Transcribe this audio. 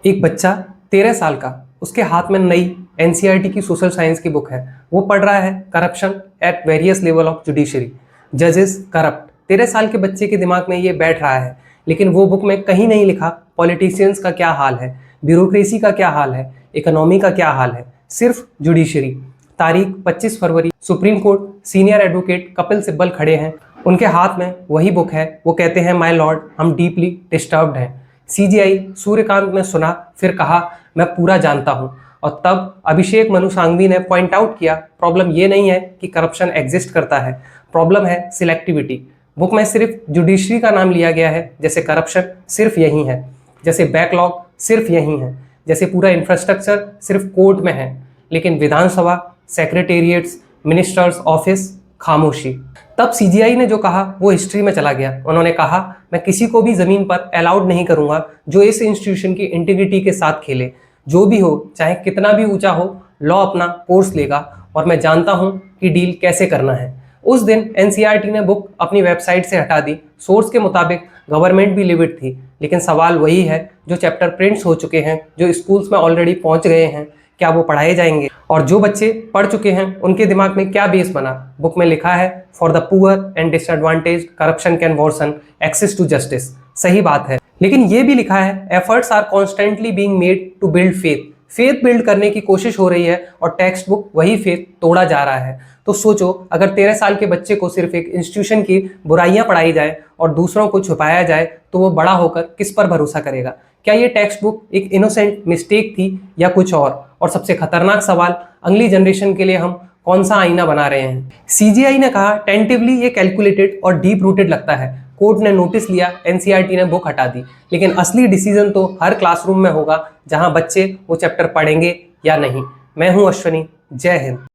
एक बच्चा 13 साल का, उसके हाथ में नई एनसीईआरटी की सोशल साइंस की बुक है। वो पढ़ रहा है corruption at various level of judiciary, जजेस करप्ट। 13 साल के बच्चे के दिमाग में ये बैठ रहा है, लेकिन वो बुक में कहीं नहीं लिखा पॉलिटिशियंस का क्या हाल है, ब्यूरोक्रेसी का क्या हाल है, इकोनॉमी का क्या हाल है, सिर्फ जुडिशरी। तारीख 25 फरवरी। Supreme Court senior advocate Kapil Sibal खड़े हैं, उनके हाथ में वही बुक है। वो कहते हैं, माय लॉर्ड, हम डीपली डिस्टर्ब्ड हैं। सीजीआई सूर्यकांत ने सुना, फिर कहा, मैं पूरा जानता हूं। और तब अभिषेक मनु सांघवी ने पॉइंट आउट किया, प्रॉब्लम ये नहीं है कि करप्शन एग्जिस्ट करता है, प्रॉब्लम है सिलेक्टिविटी। बुक में सिर्फ जुडिशरी का नाम लिया गया है, जैसे करप्शन सिर्फ यही है, जैसे बैकलॉग सिर्फ यही है, जैसे पूरा इंफ्रास्ट्रक्चर सिर्फ कोर्ट में है, लेकिन विधानसभा, सेक्रेटेरिएट्स, मिनिस्टर्स ऑफिस, खामोशी। तब सीजीआई ने जो कहा वो हिस्ट्री में चला गया। उन्होंने कहा, मैं किसी को भी जमीन पर अलाउड नहीं करूंगा जो इस इंस्टीट्यूशन की इंटीग्रिटी के साथ खेले। जो भी हो, चाहे कितना भी ऊंचा हो, लॉ अपना कोर्स लेगा और मैं जानता हूं कि डील कैसे करना है। उस दिन एनसीईआरटी ने बुक अपनी वेबसाइट से हटा दी। सोर्स के मुताबिक गवर्नमेंट भी लिविड थी, लेकिन सवाल वही है, जो चैप्टर प्रिंट्स हो चुके हैं, जो स्कूल्स में ऑलरेडी पहुंच गए हैं, क्या वो पढ़ाए जाएंगे? और जो बच्चे पढ़ चुके हैं उनके दिमाग में क्या बेस बना? बुक में लिखा है, for the poor and disadvantage corruption can worsen access to justice. सही बात है, लेकिन ये भी लिखा है, efforts are constantly being made to build faith. Faith build करने की कोशिश हो रही है और टेक्स्ट बुक वही फेथ तोड़ा जा रहा है। तो सोचो, अगर 13 साल के बच्चे को सिर्फ एक इंस्टीट्यूशन की बुराइयां पढ़ाई जाए और दूसरों को छुपाया जाए, तो वो बड़ा होकर किस पर भरोसा करेगा? क्या ये टेक्स्ट बुक एक इनोसेंट मिस्टेक थी या कुछ और? और सबसे खतरनाक सवाल, अगली जनरेशन के लिए हम कौन सा आईना बना रहे हैं? सीजीआई ने कहा, टेंटिवली ये कैलकुलेटेड और डीप रूटेड लगता है। कोर्ट ने नोटिस लिया, एनसीईआरटी ने बुक हटा दी, लेकिन असली डिसीजन तो हर क्लासरूम में होगा, जहां बच्चे वो चैप्टर पढ़ेंगे या नहीं। मैं हूं अश्वनी, जय हिंद।